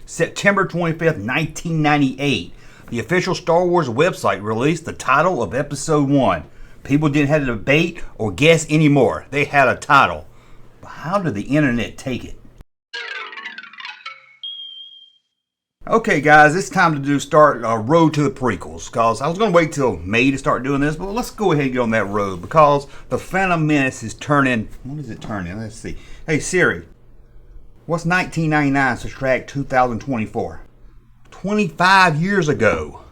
September 25th, 1998. The official Star Wars website released the title of Episode 1. People didn't have to debate or guess anymore. They had a title. But how did the internet take it? Okay guys, it's time to start Road to the Prequels, because I was going to wait till May to start doing this, but let's go ahead and get on that road, because The Phantom Menace is turning, what is it turning? Let's see. Hey Siri, what's 1999 subtract 2024? 25 years ago.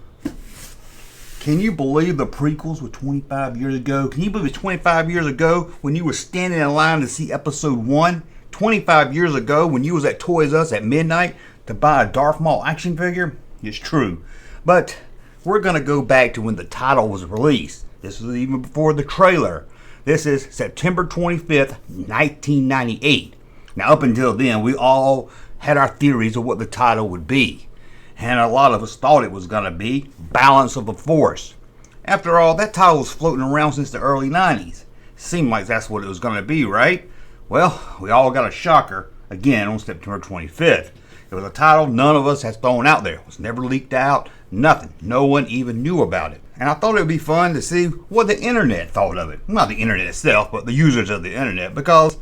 Can you believe the prequels were 25 years ago? Can you believe it's 25 years ago when you were standing in line to see Episode 1? 25 years ago when you was at Toys R Us at midnight to buy a Darth Maul action figure? It's true. But we're going to go back to when the title was released. This was even before the trailer. This is September 25th, 1998. Now up until then, we all had our theories of what the title would be. And a lot of us thought it was going to be Balance of the Force. After all, that title was floating around since the early 90s. Seemed like that's what it was going to be, right? Well, we all got a shocker again on September 25th. It was a title none of us has thrown out there. It was never leaked out, nothing. No one even knew about it. And I thought it would be fun to see what the internet thought of it. Not the internet itself, but the users of the internet. Because,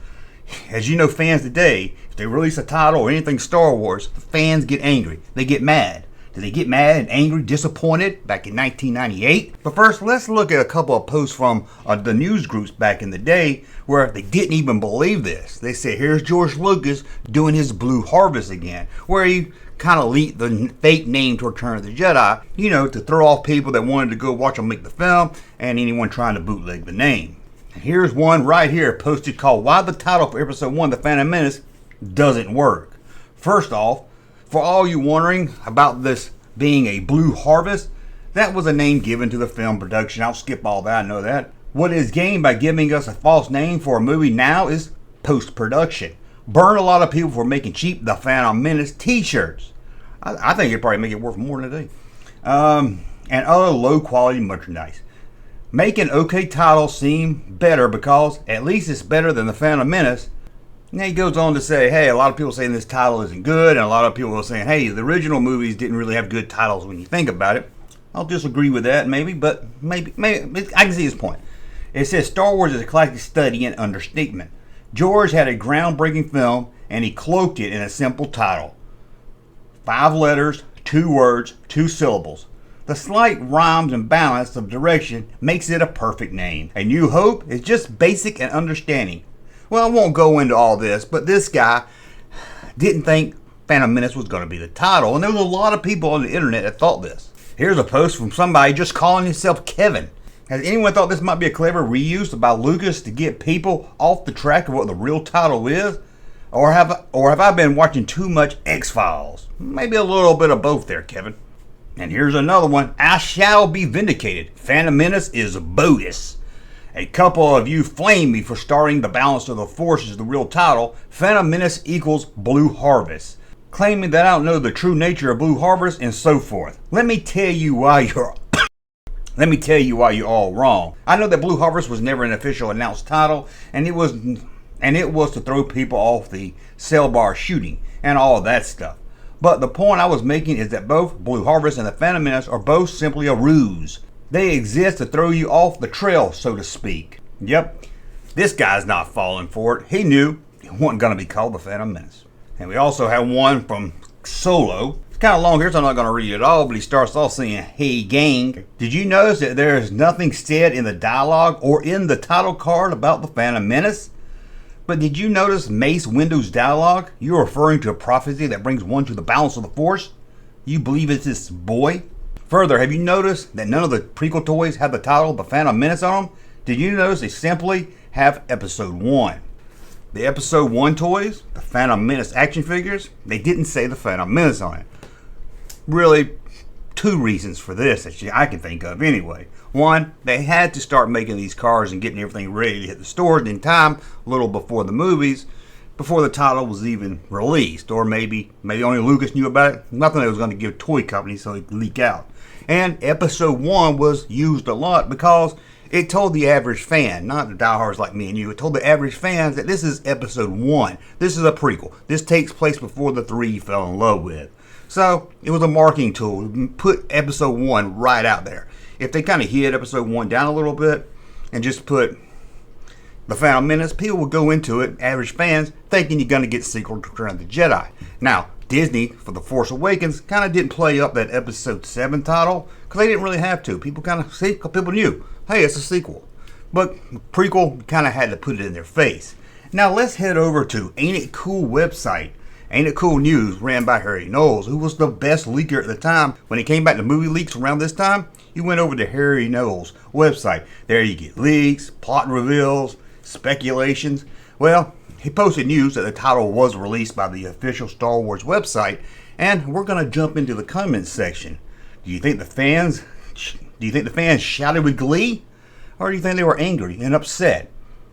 as you know, fans today, if they release a title or anything Star Wars, the fans get angry. They get mad. Did they get mad and angry, disappointed back in 1998? But first, let's look at a couple of posts from the news groups back in the day where they didn't even believe this. They said, here's George Lucas doing his Blue Harvest again, where he kind of leaked the fake name to Return of the Jedi, you know, to throw off people that wanted to go watch him make the film and anyone trying to bootleg the name. And here's one right here posted called Why the Title for Episode 1, The Phantom Menace, Doesn't Work. First off, for all you wondering about this being a Blue Harvest, that was a name given to the film production. I'll skip all that, I know that. What is gained by giving us a false name for a movie now is post-production. Burn a lot of people for making cheap The Phantom Menace t-shirts. I think it'd probably make it worth more than today. And other low-quality merchandise. Make an okay title seem better because at least it's better than The Phantom Menace. And he goes on to say, hey, a lot of people saying this title isn't good, and a lot of people are saying, hey, the original movies didn't really have good titles when you think about it. I'll disagree with that, maybe, but maybe I can see his point. It says Star Wars is a classic study in understatement. George had a groundbreaking film, and he cloaked it in a simple title. 5 letters, 2 words, 2 syllables. The slight rhymes and balance of direction makes it a perfect name. A New Hope is just basic and understanding. Well, I won't go into all this, but this guy didn't think Phantom Menace was going to be the title, and there was a lot of people on the internet that thought this. Here's a post from somebody just calling himself Kevin. Has anyone thought this might be a clever reuse by Lucas to get people off the track of what the real title is? Or have I been watching too much X-Files? Maybe a little bit of both there, Kevin. And here's another one. I shall be vindicated. Phantom Menace is bogus. A couple of you flame me for starting The Balance of the Force as the real title. Phantom Menace equals Blue Harvest. Claiming that I don't know the true nature of Blue Harvest and so forth. Let me tell you why you're all wrong. I know that Blue Harvest was never an official announced title, and it was to throw people off the cell bar shooting and all of that stuff. But the point I was making is that both Blue Harvest and the Phantom Menace are both simply a ruse. They exist to throw you off the trail, so to speak. Yep, this guy's not falling for it. He knew it wasn't going to be called The Phantom Menace. And we also have one from Solo. It's kind of long here, so I'm not going to read it all, but he starts off saying, hey gang, did you notice that there is nothing said in the dialogue or in the title card about The Phantom Menace? But did you notice Mace Windu's dialogue? You're referring to a prophecy that brings one to the balance of the Force? You believe it's this boy? Further, have you noticed that none of the prequel toys have the title The Phantom Menace on them? Did you notice they simply have Episode 1? The Episode 1 toys, the Phantom Menace action figures, they didn't say The Phantom Menace on it. Really, 2 reasons for this that I can think of anyway. One, they had to start making these cars and getting everything ready to hit the stores in time, a little before the movies, before the title was even released. Or maybe only Lucas knew about it. Nothing that was going to give toy companies so it could leak out. And Episode 1 was used a lot because It told the average fan, not the diehards like me and you, it told the average fans that this is episode 1. This is a prequel. This takes place before the 3 you fell in love with. So it was a marketing tool. Put episode 1 right out there. If they kind of hid episode 1 down a little bit and just put The Phantom Menace, people will go into it, average fans, thinking you're going to get sequel to Return of the Jedi. Now, Disney, for The Force Awakens, kind of didn't play up that episode 7 title because they didn't really have to. People knew, hey, it's a sequel. But prequel kind of had to put it in their face. Now let's head over to Ain't It Cool website. Ain't It Cool News, ran by Harry Knowles, who was the best leaker at the time. When he came back to movie leaks around this time, he went over to Harry Knowles' website. There you get leaks, plot reveals, speculations. Well, he posted news that the title was released by the official Star Wars website, and we're going to jump into the comments section. Do you think the fans shouted with glee? Or do you think they were angry and upset?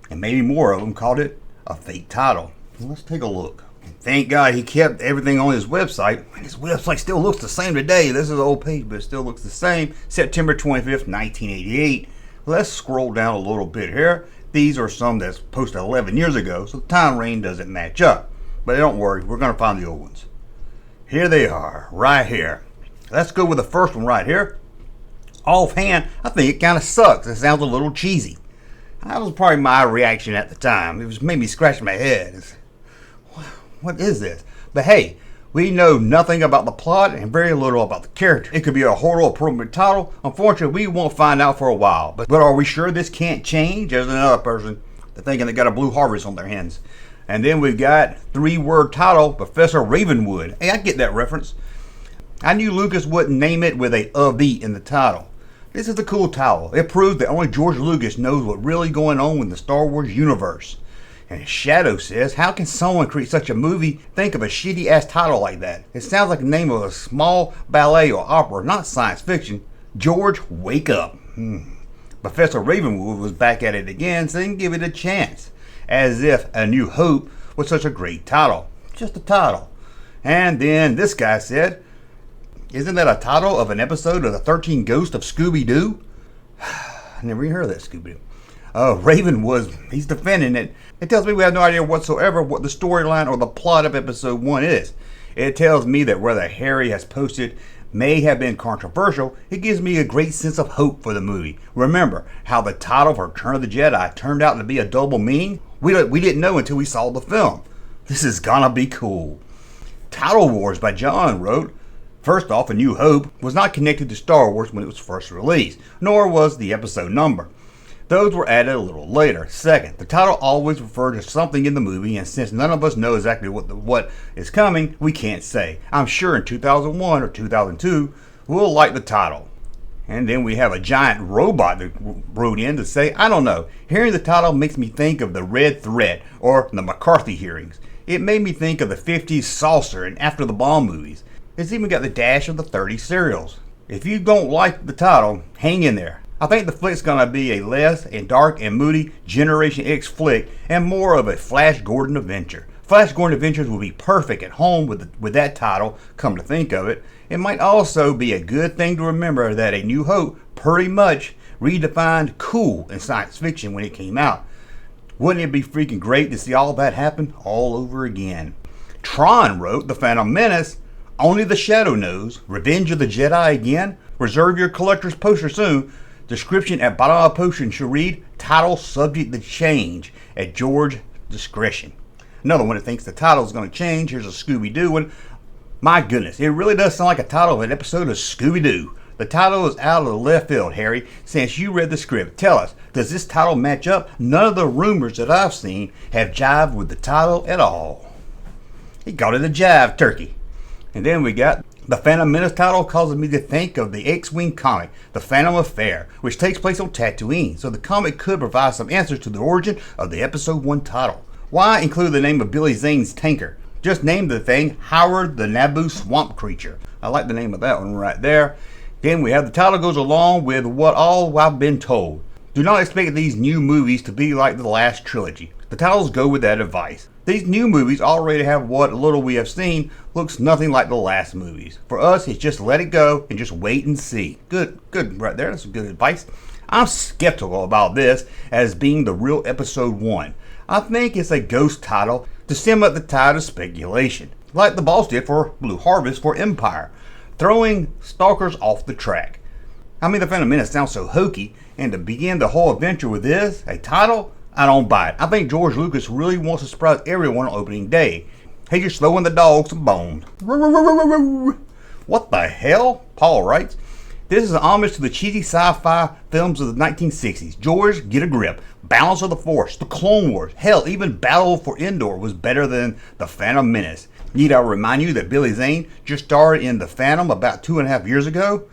And maybe more of them called it a fake title. Let's take a look. Thank God he kept everything on his website. His website still looks the same today. This is an old page, but it still looks the same. September 25th, 1988. Let's scroll down a little bit here. These are some that's posted 11 years ago, so the time range doesn't match up. But don't worry, we're going to find the old ones. Here they are, right here. Let's go with the first one right here. Offhand, I think it kind of sucks. It sounds a little cheesy. That was probably my reaction at the time. It made me scratch my head. What is this? But hey, we know nothing about the plot and very little about the character. It could be a horror appropriate title. Unfortunately, we won't find out for a while. But are we sure this can't change? There's another person thinking they got a blue harvest on their hands. And then we've got 3-word title, Professor Ravenwood. Hey, I get that reference. I knew Lucas wouldn't name it with a "the" in the title. This is a cool title. It proves that only George Lucas knows what's really going on in the Star Wars universe. And Shadow says, how can someone create such a movie, think of a shitty ass title like that? It sounds like the name of a small ballet or opera, not science fiction. George, wake up. Professor Ravenwood was back at it again, saying give it a chance. As if A New Hope was such a great title. Just a title. And then this guy said, isn't that a title of an episode of the 13 Ghosts of Scooby-Doo? I never even heard of that Scooby-Doo. Ravenwood, he's defending it. It tells me we have no idea whatsoever what the storyline or the plot of episode 1 is. It tells me that whether Harry has posted may have been controversial, it gives me a great sense of hope for the movie. Remember how the title for Return of the Jedi turned out to be a double meaning? We didn't know until we saw the film. This is gonna be cool. Title Wars by John wrote, first off, A New Hope was not connected to Star Wars when it was first released, nor was the episode number. Those were added a little later. Second, the title always referred to something in the movie, and since none of us know exactly what is coming, we can't say. I'm sure in 2001 or 2002, we'll like the title. And then we have a giant robot that wrote in to say, I don't know, hearing the title makes me think of the Red Threat or the McCarthy hearings. It made me think of the 50s Saucer and After the Bomb movies. It's even got the dash of the 30 serials. If you don't like the title, hang in there. I think the flick's gonna be a less and dark and moody Generation X flick and more of a Flash Gordon adventure. Flash Gordon Adventures will be perfect at home with that title, come to think of it. It might also be a good thing to remember that A New Hope pretty much redefined cool in science fiction when it came out. Wouldn't it be freaking great to see all that happen all over again? Tron wrote The Phantom Menace, Only the Shadow Knows, Revenge of the Jedi again, reserve your collector's poster soon. Description at bottom of potion should read, title subject to change at George's discretion. Another one that thinks the title is going to change. Here's a Scooby-Doo one. My goodness, it really does sound like a title of an episode of Scooby-Doo. The title is out of the left field, Harry. Since you read the script, tell us, does this title match up? None of the rumors that I've seen have jived with the title at all. He called it a jive turkey. And then we got the Phantom Menace title causes me to think of the X-Wing comic, The Phantom Affair, which takes place on Tatooine, so the comic could provide some answers to the origin of the episode 1 title. Why include the name of Billy Zane's tanker? Just name the thing Howard the Naboo Swamp Creature. I like the name of that one right there. Then we have the title goes along with what all I've been told. Do not expect these new movies to be like the last trilogy. The titles go with that advice. These new movies already have what little we have seen looks nothing like the last movies. For us, it's just let it go and just wait and see. Good right there. That's some good advice. I'm skeptical about this as being the real episode 1. I think it's a ghost title to stem up the tide of speculation, like the boss did for Blue Harvest for Empire, throwing stalkers off the track. I mean, the Phantom Menace sounds so hokey, and to begin the whole adventure with this, a title, I don't buy it. I think George Lucas really wants to surprise everyone on opening day. He's just throwing the dogs some bones. What the hell? Paul writes. This is an homage to the cheesy sci-fi films of the 1960s. George, get a grip. Balance of the Force, the Clone Wars, hell, even Battle for Endor was better than the Phantom Menace. Need I remind you that Billy Zane just starred in The Phantom about 2.5 years ago?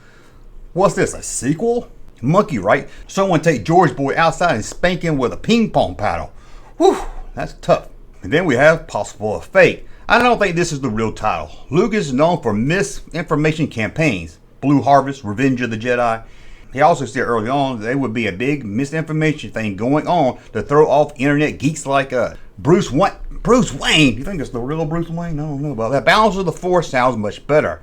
What's this, a sequel? Monkey, right? Someone take George Boy outside and spank him with a ping pong paddle. Whew, that's tough. And then we have Possible of Fate. I don't think this is the real title. Lucas is known for misinformation campaigns. Blue Harvest, Revenge of the Jedi. He also said early on that there would be a big misinformation thing going on to throw off internet geeks like Bruce Wayne. You think it's the real Bruce Wayne? I don't know about that. Balance of the Force sounds much better.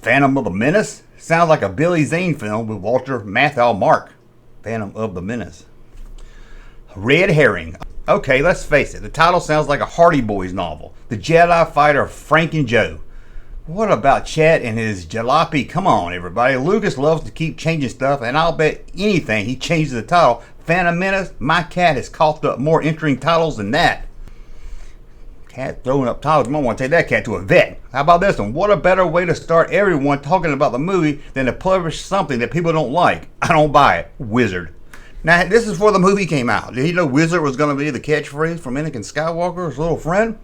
Phantom of the Menace sounds like a Billy Zane film with Walter Matthau Mark. Phantom of the Menace. Red Herring. Okay, let's face it. The title sounds like a Hardy Boys novel. The Jedi fighter Frank and Joe. What about Chad and his jalopy? Come on, everybody. Lucas loves to keep changing stuff, and I'll bet anything he changes the title. Phantom Menace, my cat has coughed up more entering titles than that. Cat throwing up titles. You might want to take that cat to a vet. How about this one? What a better way to start everyone talking about the movie than to publish something that people don't like. I don't buy it. Wizard. Now, this is before the movie came out. Did you know Wizard was going to be the catchphrase from Anakin Skywalker's little friend?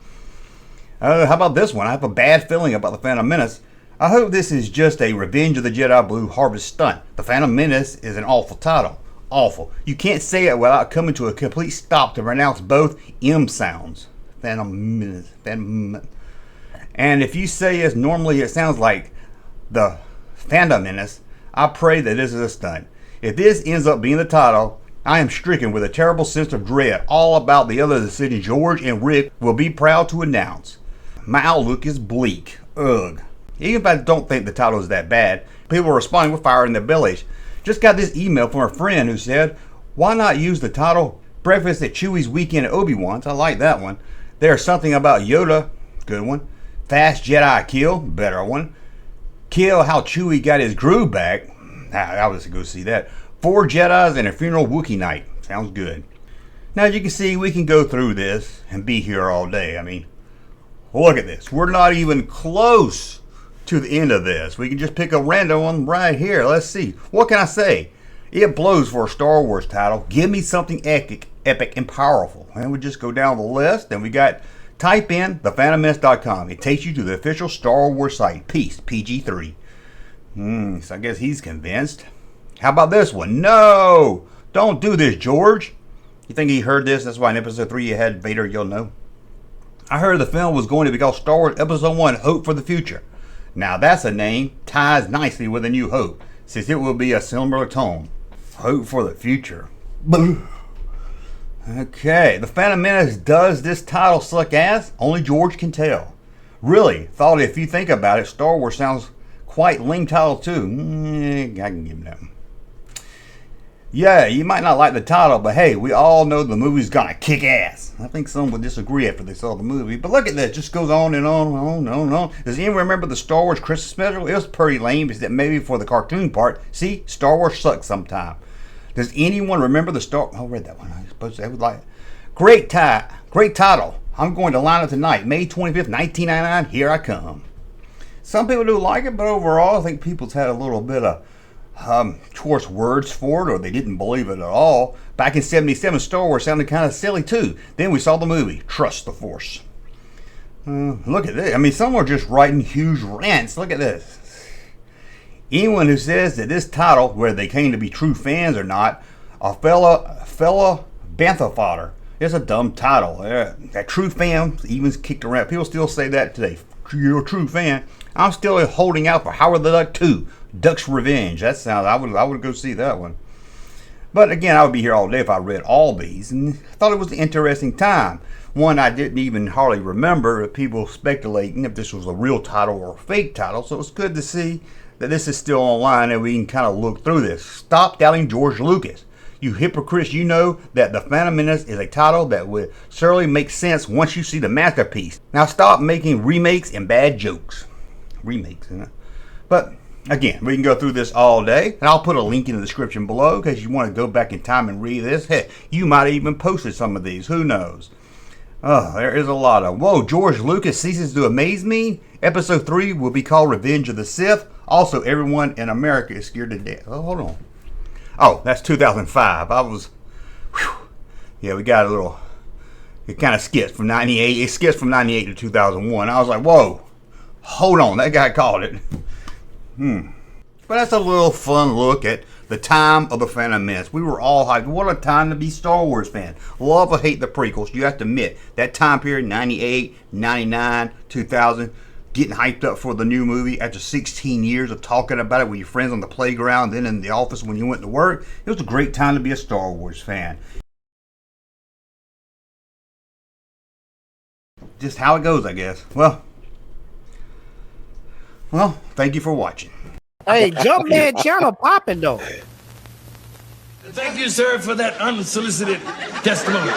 How about this one? I have a bad feeling about the Phantom Menace. I hope this is just a Revenge of the Jedi Blue Harvest stunt. The Phantom Menace is an awful title. Awful. You can't say it without coming to a complete stop to pronounce both M sounds. Phantom Menace. And if you say it normally, it sounds like the Phantom Menace. I pray that this is a stunt. If this ends up being the title, I am stricken with a terrible sense of dread all about the other decision George and Rick will be proud to announce. My outlook is bleak. Ugh. Even if I don't think the title is that bad, people are responding with fire in their bellies. Just got this email from a friend who said, why not use the title Breakfast at Chewie's Weekend at Obi-Wan's? I like that one. There's something about Yoda. Good one. Fast Jedi Kill. Better one. Kill How Chewie Got His Groove Back. I was going to see that. 4 Jedis and a Funeral Wookiee Night. Sounds good. Now, as you can see, we can go through this and be here all day. I mean, look at this. We're not even close to the end of this. We can just pick a random one right here. Let's see. What can I say? It blows for a Star Wars title. Give me something epic and powerful. And we just go down the list. And we got, type in thephantommenace.com. It takes you to the official Star Wars site. Peace. PG-3. So I guess he's convinced. How about this one? No! Don't do this, George. You think he heard this? That's why in episode 3 you had Vader yell no. I heard the film was going to be called Star Wars Episode 1, Hope for the Future. Now that's a name ties nicely with A New Hope, since it will be a similar tone. Hope for the Future. Okay, the Phantom Menace, does this title suck ass? Only George can tell. Really, thought if you think about it, Star Wars sounds quite lame title too. I can give him that one. Yeah, you might not like the title, but hey, we all know the movie's gonna kick ass. I think some would disagree after they saw the movie, but look at that, it just goes on and on and on and on. Does anyone remember the Star Wars Christmas special? It was pretty lame, is that maybe for the cartoon part. See, Star Wars sucks sometime. Does anyone remember the I read that one. I suppose I would like it. Great title. I'm going to line it tonight, May 25th, 1999. Here I come. Some people do like it, but overall, I think people's had a little bit of choice words for it, or they didn't believe it at all. Back in 77, Star Wars sounded kind of silly too. Then we saw the movie, Trust the Force. Look at this. I mean, some are just writing huge rants. Look at this. Anyone who says that this title, whether they claim to be true fans or not, a fella bantha fodder. It's a dumb title. That true fan even kicked around. People still say that today. You're a true fan. I'm still holding out for Howard the Duck 2, Duck's Revenge. That sounds. I would go see that one. But again, I would be here all day if I read all these, and I thought it was an interesting time. One I didn't even hardly remember, people speculating if this was a real title or a fake title, so it's good to see that this is still online and we can kind of look through this. Stop doubting George Lucas. You hypocrites, you know that The Phantom Menace is a title that would certainly make sense once you see the masterpiece. Now stop making remakes and bad jokes. Remakes, you know? But again, we can go through this all day, and I'll put a link in the description below in case you want to go back in time and read this. Heck, you might have even posted some of these, who knows? Oh, there is a lot of, whoa, George Lucas ceases to amaze me. Episode 3 will be called Revenge of the Sith. Also, everyone in America is scared to death. Oh, hold on. Oh, that's 2005. Whew. Yeah, we got a little, it kind of skips from 98. It skips from 98 to 2001. I was like, whoa, hold on, that guy called it. But that's a little fun look at the time of the Phantom Menace. We were all hyped. What a time to be Star Wars fan. Love or hate the prequels. You have to admit, that time period, 98, 99, 2000, getting hyped up for the new movie after 16 years of talking about it with your friends on the playground, then in the office when you went to work. It was a great time to be a Star Wars fan. Just how it goes, I guess. Well, thank you for watching. Hey, Jumpman channel popping though. Thank you, sir, for that unsolicited testimony.